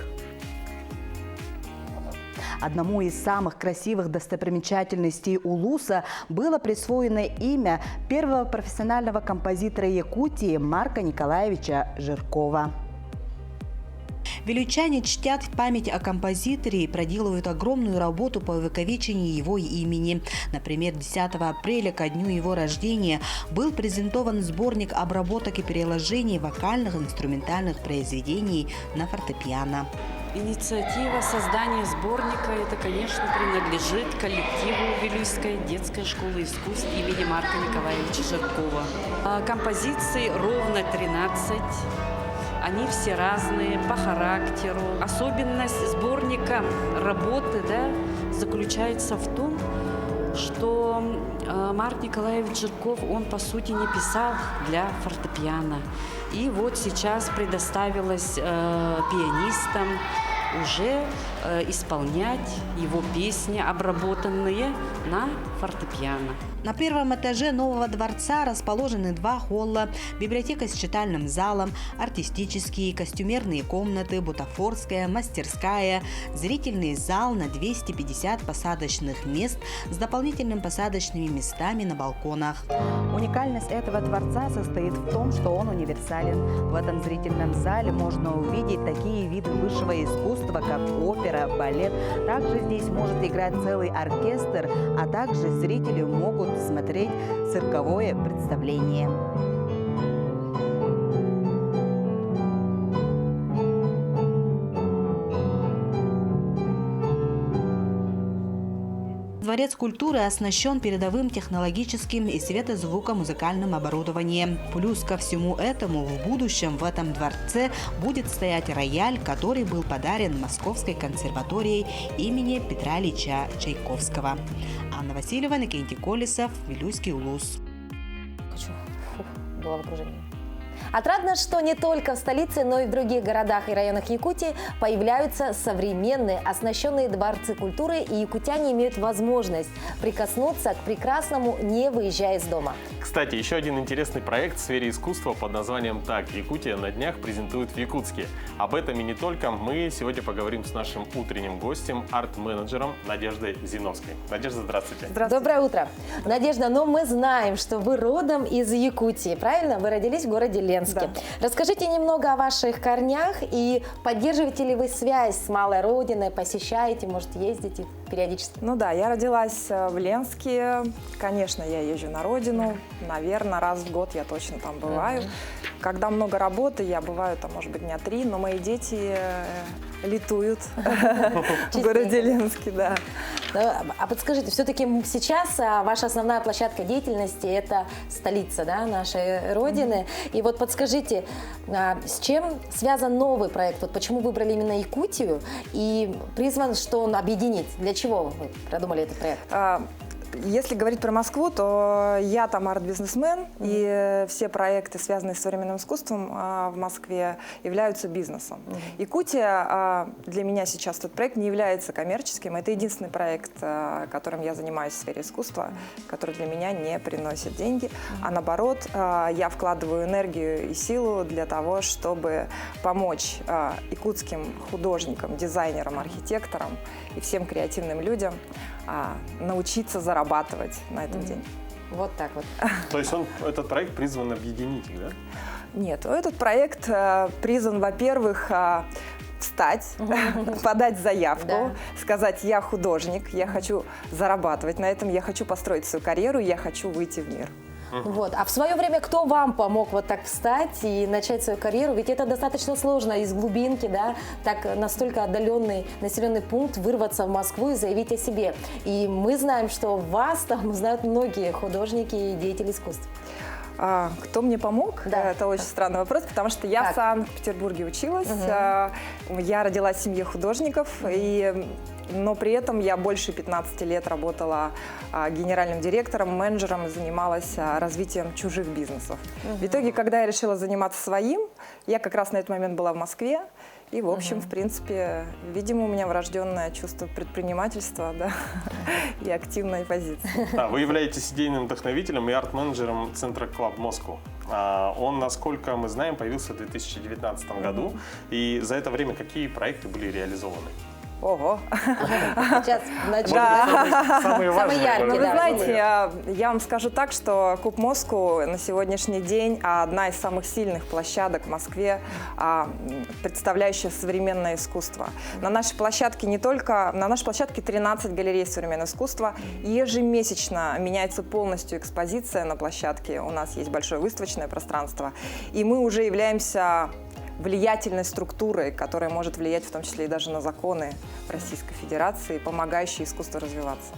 Одному из самых красивых достопримечательностей Улуса было присвоено имя первого профессионального композитора Якутии Марка Николаевича Жиркова. Вилюйчане чтят память о композиторе и проделывают огромную работу по увековечению его имени. Например, 10 апреля, ко дню его рождения, был презентован сборник обработок и переложений вокальных инструментальных произведений на фортепиано. Инициатива создания сборника, это, конечно, принадлежит коллективу Вилюйской детской школы искусств имени Марка Николаевича Жиркова. Композиций ровно 13. Они все разные по характеру. Особенность сборника работы заключается в том, что Марк Николаевич Жирков, он по сути не писал для фортепиано. И вот сейчас предоставилось пианистам уже исполнять его песни, обработанные на фортепиано. На первом этаже нового дворца расположены 2 холла, библиотека с читальным залом, артистические, костюмерные комнаты, бутафорская, мастерская, зрительный зал на 250 посадочных мест с дополнительными посадочными местами на балконах. Уникальность этого дворца состоит в том, что он универсален. В этом зрительном зале можно увидеть такие виды высшего искусства, как опера, балет. Также здесь может играть целый оркестр, а также зрители могут смотреть цирковое представление. Дворец культуры оснащен передовым технологическим и светозвукомузыкальным оборудованием. Плюс ко всему этому в будущем в этом дворце будет стоять рояль, который был подарен Московской консерваторией имени Петра Ильича Чайковского. Анна Васильева, Иннокентий Колесов, Вилюйский Улус. Головокружение. Отрадно, что не только в столице, но и в других городах и районах Якутии появляются современные, оснащенные дворцы культуры, и якутяне имеют возможность прикоснуться к прекрасному, не выезжая из дома. Кстати, еще один интересный проект в сфере искусства под названием «Так, Якутия» на днях презентует в Якутске. Об этом и не только мы сегодня поговорим с нашим утренним гостем, арт-менеджером Надеждой Зиновской. Надежда, здравствуйте. Доброе утро. Надежда, но мы знаем, что вы родом из Якутии, правильно? Вы родились в городе Ленске. Да. Расскажите немного о ваших корнях и поддерживаете ли вы связь с малой родиной, посещаете, может, ездите периодически? Ну да, я родилась в Ленске. Конечно, я езжу на родину. Наверное, раз в год я точно там бываю. Когда много работы, я бываю там, может быть, дня 3, но мои дети летуют в городе Ленске, да. А подскажите, все-таки сейчас ваша основная площадка деятельности – это столица, да, нашей родины. И вот подскажите, с чем связан новый проект? Вот почему выбрали именно Якутию и призван, что он объединить? Для чего вы продумали этот проект? Если говорить про Москву, то я там арт-бизнесмен, и все проекты, связанные с современным искусством в Москве, являются бизнесом. Якутия для меня сейчас этот проект не является коммерческим. Это единственный проект, которым я занимаюсь в сфере искусства, который для меня не приносит деньги. А наоборот, я вкладываю энергию и силу для того, чтобы помочь якутским художникам, дизайнерам, архитекторам и всем креативным людям научиться зарабатывать на этом деньги. Вот так вот. То есть этот проект призван объединить, да? Нет, этот проект призван, во-первых, встать, подать заявку, сказать: я художник, я хочу зарабатывать на этом, я хочу построить свою карьеру, я хочу выйти в мир. Вот. А в свое время кто вам помог вот так встать и начать свою карьеру? Ведь это достаточно сложно из глубинки, да, так настолько отдаленный населенный пункт вырваться в Москву и заявить о себе. И мы знаем, что вас там знают многие художники и деятели искусств. Кто мне помог? Да. Это очень странный вопрос, потому что я в Санкт-Петербурге училась, я родилась в семье художников, но при этом я больше 15 лет работала генеральным директором, менеджером и занималась развитием чужих бизнесов. В итоге, когда я решила заниматься своим, я как раз на этот момент была в Москве, и, в общем, в принципе, видимо, у меня врожденное чувство предпринимательства, да, и активной позиции. Вы являетесь идейным вдохновителем и арт-менеджером Центра Club Moscow. Он, насколько мы знаем, появился в 2019 году. И за это время какие проекты были реализованы? Ого! Сейчас самые важные. Вы знаете, я вам скажу так, что Клуб Москву на сегодняшний день одна из самых сильных площадок в Москве, представляющая современное искусство. На нашей площадке на нашей площадке 13 галерей современного искусства. Ежемесячно меняется полностью экспозиция на площадке. У нас есть большое выставочное пространство. И мы уже являемся влиятельной структурой, которая может влиять в том числе и даже на законы Российской Федерации, помогающие искусству развиваться.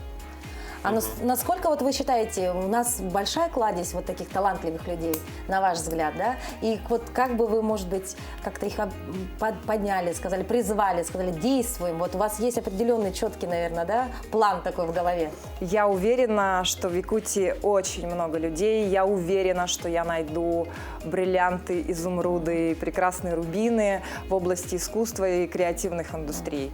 А насколько вот вы считаете, у нас большая кладезь вот таких талантливых людей, на ваш взгляд, да? И вот как бы вы, может быть, как-то их подняли, сказали, призвали, сказали, действуем. Вот у вас есть определенный четкий, наверное, да, план такой в голове? Я уверена, что в Якутии очень много людей. Я уверена, что я найду бриллианты, изумруды, прекрасные рубины в области искусства и креативных индустрий.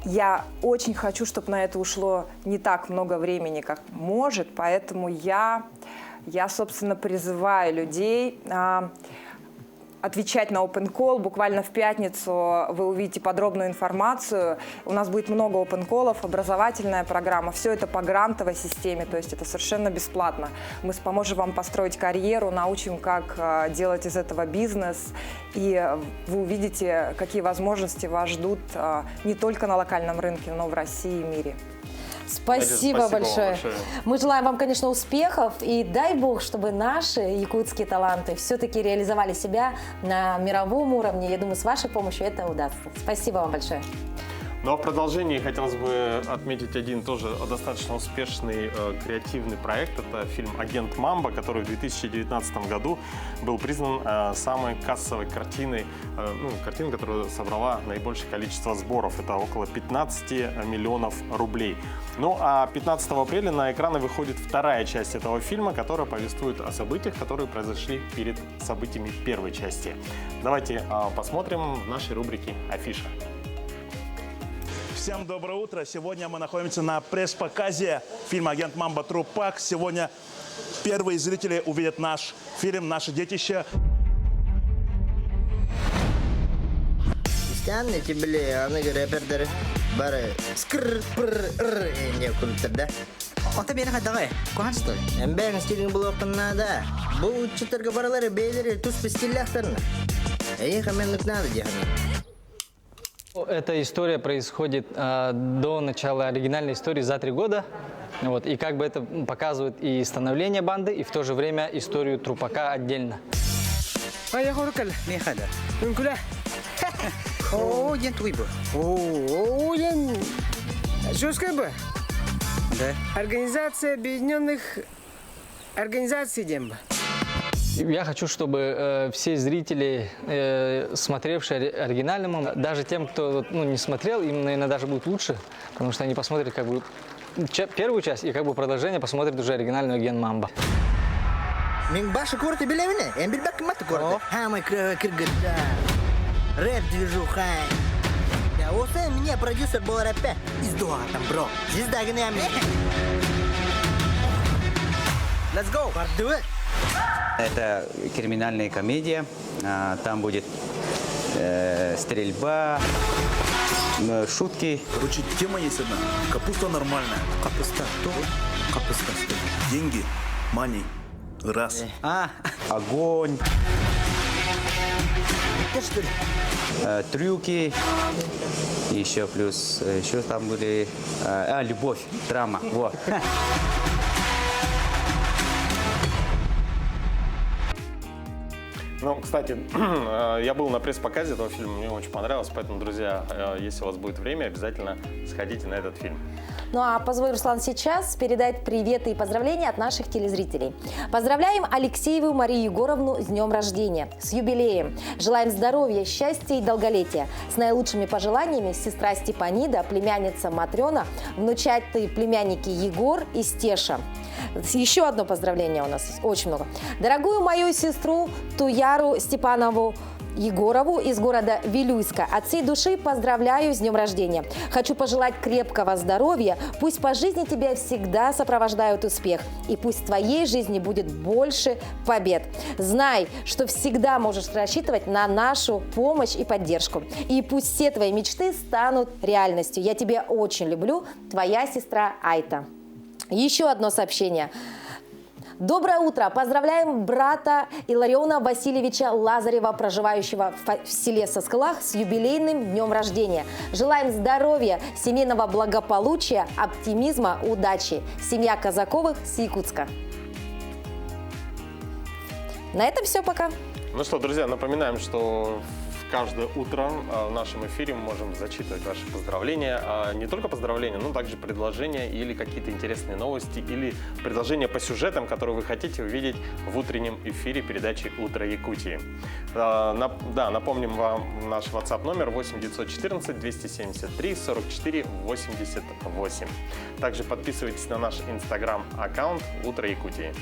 Я очень хочу, чтобы на это ушло не так много времени, как может, поэтому я собственно, призываю людей отвечать на Open Call. Буквально в пятницу вы увидите подробную информацию. У нас будет много Open Call'ов, образовательная программа. Все это по грантовой системе, то есть это совершенно бесплатно. Мы поможем вам построить карьеру, научим, как делать из этого бизнес. И вы увидите, какие возможности вас ждут не только на локальном рынке, но и в России и мире. Спасибо большое. Мы желаем вам, конечно, успехов. И дай бог, чтобы наши якутские таланты все-таки реализовали себя на мировом уровне. Я думаю, с вашей помощью это удастся. Спасибо вам большое. Ну а в продолжении хотелось бы отметить один тоже достаточно успешный креативный проект. Это фильм «Агент Мамба», который в 2019 году был признан самой кассовой картиной, картиной, которая собрала наибольшее количество сборов. Это около 15 миллионов рублей. Ну а 15 апреля на экраны выходит вторая часть этого фильма, которая повествует о событиях, которые произошли перед событиями первой части. Давайте посмотрим в нашей рубрике «Афиша». Всем доброе утро. Сегодня мы находимся на пресс-показе фильма «Агент Мамба. Трупак». Сегодня первые зрители увидят наш фильм, наше детище. Знаете, аны рэпердер бары скр-пр-р не культурда. Ата бeni хадагай. Куан что? Эмбен стилинг блоктан нада. Бу читарга баралары бейлери туз пистилляхтарна. Хамен надо дехана. Эта история происходит до начала оригинальной истории за 3 года. Вот, и как бы это показывает и становление банды, и в то же время историю Трупака отдельно. Организация Объединенных Организаций Демба. Я хочу, чтобы все зрители, смотревшие оригинальный Мамба, даже тем, кто не смотрел, им, наверное, даже будет лучше, потому что они посмотрят как бы первую часть и как бы продолжение посмотрят уже оригинальный Агент Мамба. Рэп-движуха. Вот мне продюсер был рэпер. Издуа там, бро. Звезда гнами. Let's go. Do it. Это криминальная комедия, там будет стрельба, шутки. Короче, тема есть одна. Капуста нормальная. Капуста? Кто? Капуста. Деньги, money, раз. Огонь. Это что ли? Трюки. Еще плюс, еще там были, любовь, драма. Вот. Ну, кстати, я был на пресс-показе этого фильма, мне очень понравилось, поэтому, друзья, если у вас будет время, обязательно сходите на этот фильм. Ну а позволь, Руслан, сейчас передать приветы и поздравления от наших телезрителей. Поздравляем Алексееву Марию Егоровну с днем рождения, с юбилеем. Желаем здоровья, счастья и долголетия. С наилучшими пожеланиями сестра Степанида, племянница Матрена, внучатые племянники Егор и Стеша. Еще одно поздравление у нас, очень много. Дорогую мою сестру Туяру Степанову Егорову из города Вилюйска. От всей души поздравляю с днем рождения. Хочу пожелать крепкого здоровья. Пусть по жизни тебя всегда сопровождают успех. И пусть в твоей жизни будет больше побед. Знай, что всегда можешь рассчитывать на нашу помощь и поддержку. И пусть все твои мечты станут реальностью. Я тебя очень люблю. Твоя сестра Айта. Еще одно сообщение. Доброе утро! Поздравляем брата Илариона Васильевича Лазарева, проживающего в селе Соскалах, с юбилейным днем рождения. Желаем здоровья, семейного благополучия, оптимизма, удачи. Семья Казаковых с Якутска. На этом все, пока. Ну что, друзья, напоминаем, что каждое утро в нашем эфире мы можем зачитывать ваши поздравления. Не только поздравления, но также предложения или какие-то интересные новости, или предложения по сюжетам, которые вы хотите увидеть в утреннем эфире передачи «Утро Якутии». Да, напомним вам наш WhatsApp номер 8 914 273 44 88. Также подписывайтесь на наш Instagram-аккаунт «Утро Якутии».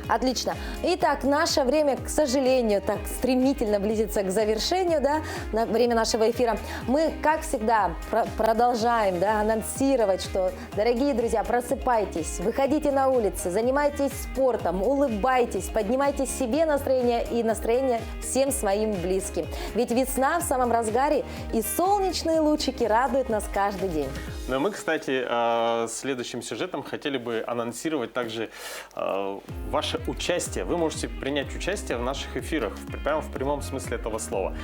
Отлично. Итак, наше время, к сожалению, так стремительно близится к завершению, да, на время нашего эфира. Мы, как всегда, продолжаем, да, анонсировать, что, дорогие друзья, просыпайтесь, выходите на улицы, занимайтесь спортом, улыбайтесь, поднимайте себе настроение и настроение всем своим близким. Ведь весна в самом разгаре, и солнечные лучики радуют нас каждый день. Ну и мы, кстати, следующим сюжетом хотели бы анонсировать также ваше участие. Вы можете принять участие в наших эфирах, прямо в прямом смысле этого слова.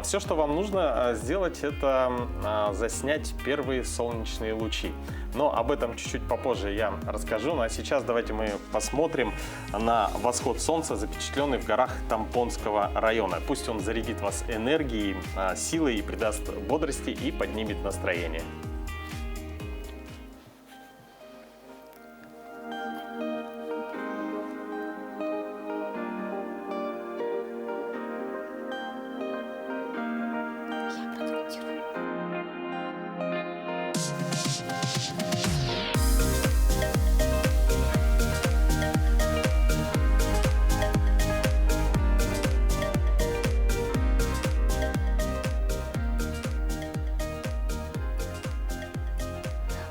Все, что вам нужно сделать, это заснять первые солнечные лучи. Но об этом чуть-чуть попозже я расскажу. Ну а сейчас давайте мы посмотрим на восход солнца, запечатленный в горах Тампонского района. Пусть он зарядит вас энергией, силой и придаст бодрости и поднимет настроение.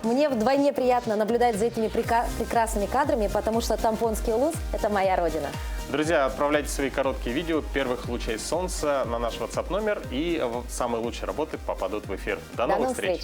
Мне вдвойне приятно наблюдать за этими прекрасными кадрами, потому что Тампонский улус – это моя родина. Друзья, отправляйте свои короткие видео первых лучей солнца на наш WhatsApp номер, и самые лучшие работы попадут в эфир. До новых встреч!